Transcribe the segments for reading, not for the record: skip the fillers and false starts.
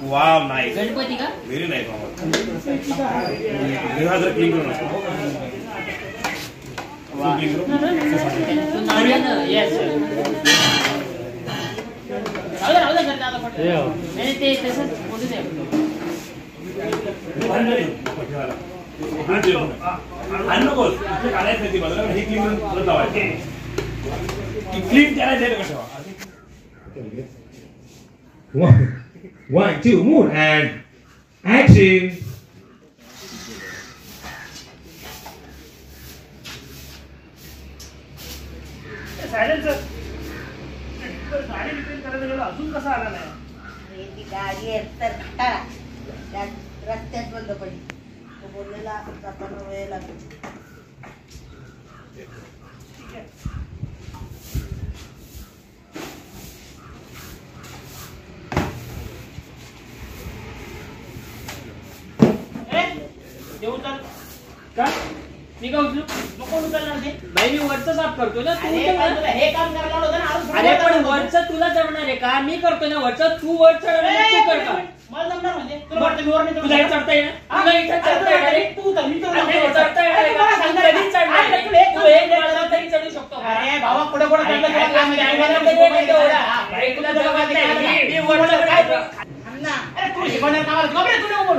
Wow nice Ganpati का very nice मामा clean करू यस ते तसंच बोलू दे नकोस काढायचं ती बाजूला हे क्लीन करत लावायचे क्लीन करायचं कसं 1 2 move and action सायलेन्सर गाडी रिपेअर करायला गेलो अजून कसा आला नाही ती गाडी आहे तर त्या रस्त्यात बंद पडली तो बोललेला जाताना वेळ लागेल ठीक आहे देऊन चाल का मी का उचलू नको उचलणार ते बाई मी वरचं साफ करतो ना तू हे काम करायला होतं ना अरे पण वरचं तुला जमणार आहे का मी करतो ना वरचं तू वर चढवणार तू कर का मला जमणार म्हणजे तुला वाटतं मी वर नाही तुला चढता येणार तुला इथे चढता येणार आहे तू तर मी चढता येणार मला सांगणार कधी चढणार तू एक मला तरी चढू शकतो अरे भावा पुढे पुढे चढलं तुला काम आहे बाई तुला जमत नाही मी वरचं काय अरे तू शिकवणार कामाला गबरे तू नको बोल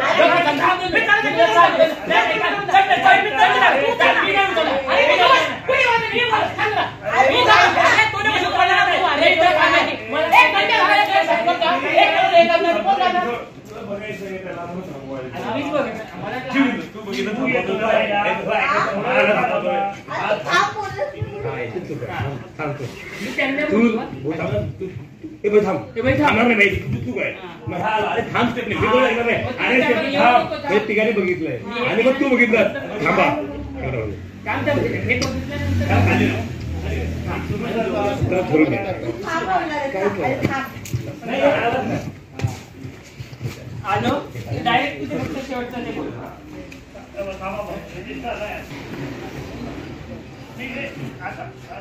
तिघांनी बघितलंय आणि मग तू बघितलं थांबा आलो डायरेक्ट तुझे फक्त शेवटचं ते बोल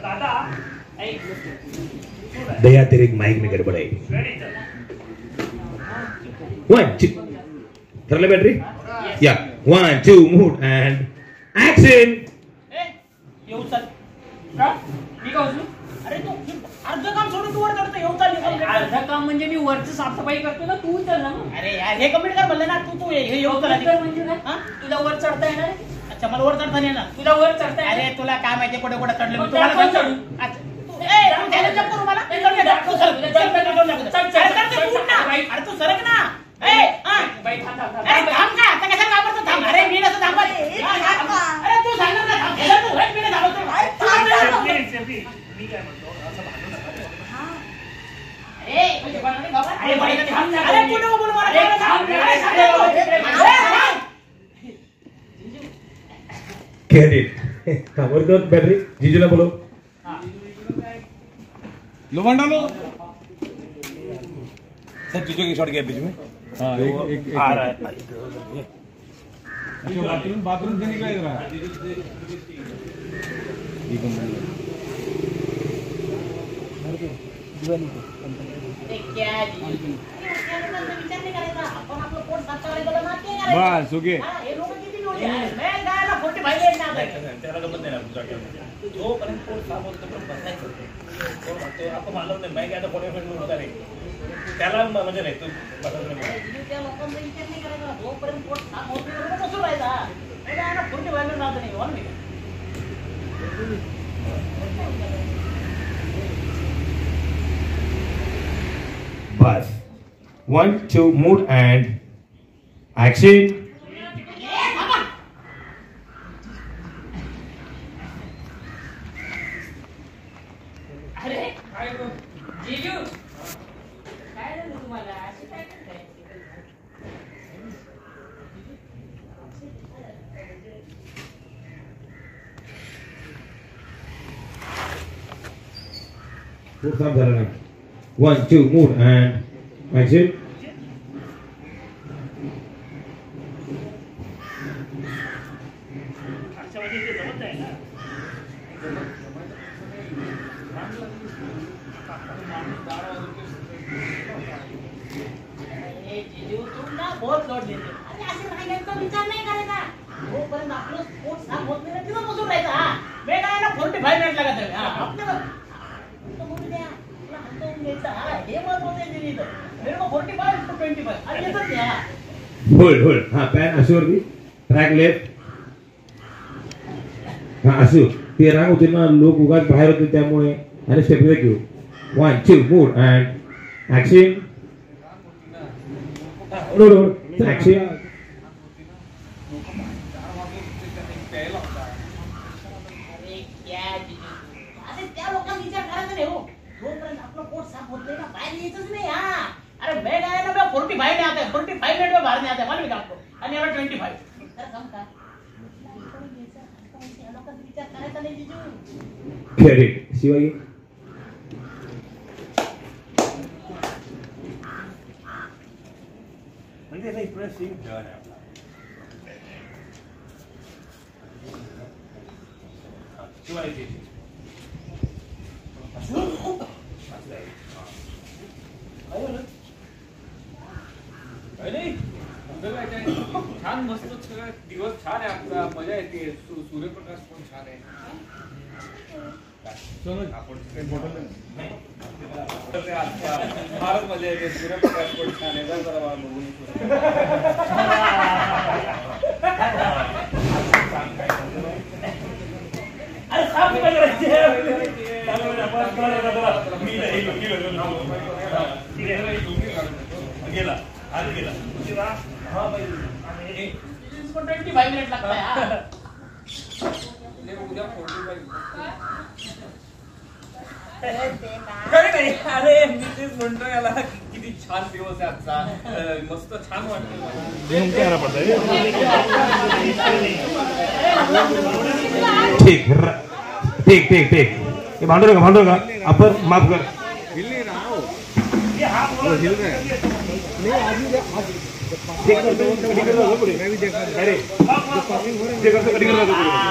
दादा दया तेरे माइक में गड़बड़ है 1 2 ठरलं बॅटरी या 1 2 मूव अँड ऍक्शन येऊ चल का मी का उचलू अरे तू अर्ध काम सोडून तू वर चढतो येऊ चाल अर्ध काम म्हणजे मी वरचं साफसफाई करतो ना तू चल ना अरे यार हे कमेंट कर म्हणलं ना तू हे येऊ चल म्हणजे ना तुला वर चढता येणार अच्छा मला वर चढता नाही ना तुला वर चढता अरे तुला काय माहिती कुठे कुठे चढलं मी तुम्हाला चढू अच्छा ए तू त्याला जप करू मला अरे तू सरक ना ए बाई थांब का आता कशाला घाबरतो थांब अरे मी नसं थांबत अरे तू सांग ना थांब तू हट मी थांबतो मी काय म्हणतो असं भांडू नका ए म्हणजे बाबा अरे बाई थांब ना अरे तू नको बोलू मला थांब कॅरेट वरती बॅटरी जीजूला बोलो लो डालो सर जीजू की शॉट गया बीच में हाँ एक आ रहा है बाथरूम से निकल रहा है क्या विचार नाही करायचा आपण आपलं पोट साफ करायला ना ते करायचं. बस ओके हे लोक किती नोटी आहे मैं गायला 45 येत ना त्याला गमत नाही ना तुझा जोपर्यंत पोट साफ होतं तोपर्यंत बसायचं कोण म्हणतो आपण मानत नाही मी काय आता 45 मिनिट होता रे त्याला म्हणजे नाही तू बसायचं नाही त्या लोकांचा विचार नाही करायचा जोपर्यंत पोट साफ होत नाही तोपर्यंत बसून राहायचा मैं गायला 45 येत नाही वन मिनिट बस 1 2 मूड एंड एक्शन अरे काय गो जीजू काय झालं तुम्हाला अशी काय करताय पोट साफ झालं नाही 1 2 मूड एंड एक्शन अच्छा म्हणजे ते जमत नाही ना अरे जीजू तुम ना बहुत लोड देते अरे असे राहिल्याचा विचार नाही करायचा जोपर्यंत आपलं पोट साफ होत नाही तिथं बसून राहायचं हा मैं गायला 45 मिनिट लागत आहे हा आपल्याला तो बोलू द्या तुला हलवून घ्यायचं हा हे महत्वाचं आहे दिली तर मेरे को 45 to 25 अरे येतच नाही हा होल्ड हाँ पैन असूवरती ट्रॅक लेफ्ट हाँ असू ते रांग होते ना लोक उगाच बाहेर होते त्यामुळे आणि स्टेप घेऊ 1 2 मूड एंड एक्शन एक्शन अरे क्या जीजू अरे त्या लोकांचा विचार करायचा नाही हो जोपर्यंत आपलं पोट साफ होत नाही ना बाहेर यायचंच नाही हा अरे मैं गाया ना मैं 45 में आता है 45 मिनट में बाहर नहीं आता है मालूम है आपको आणि याला 25 तर कम का या लोकांचा विचार करायचा नाही जीजू करेक्ट शिवाजी म्हणजे नाही प्रेसिंग डन आहे आपला शिवाजी छान मस्त सगळं दिवस छान आहे आपला मजा येते सूर्यप्रकाश पण छान आहे फारच मजा येते सूर्यप्रकाश पण छान आहे जरा बघून अरे साफ काय करायचे गेला आज गेला हा भाई इसको 25 मिनट लगता है हाँ उद्या 45 काही नाही अरे मी तेच म्हणतो याला किती छान दिवस आहे आजचा मस्त छान वाटतं ठीक ठीक ठीक ठीक हे भांडू नका आपण माफ कर ठीक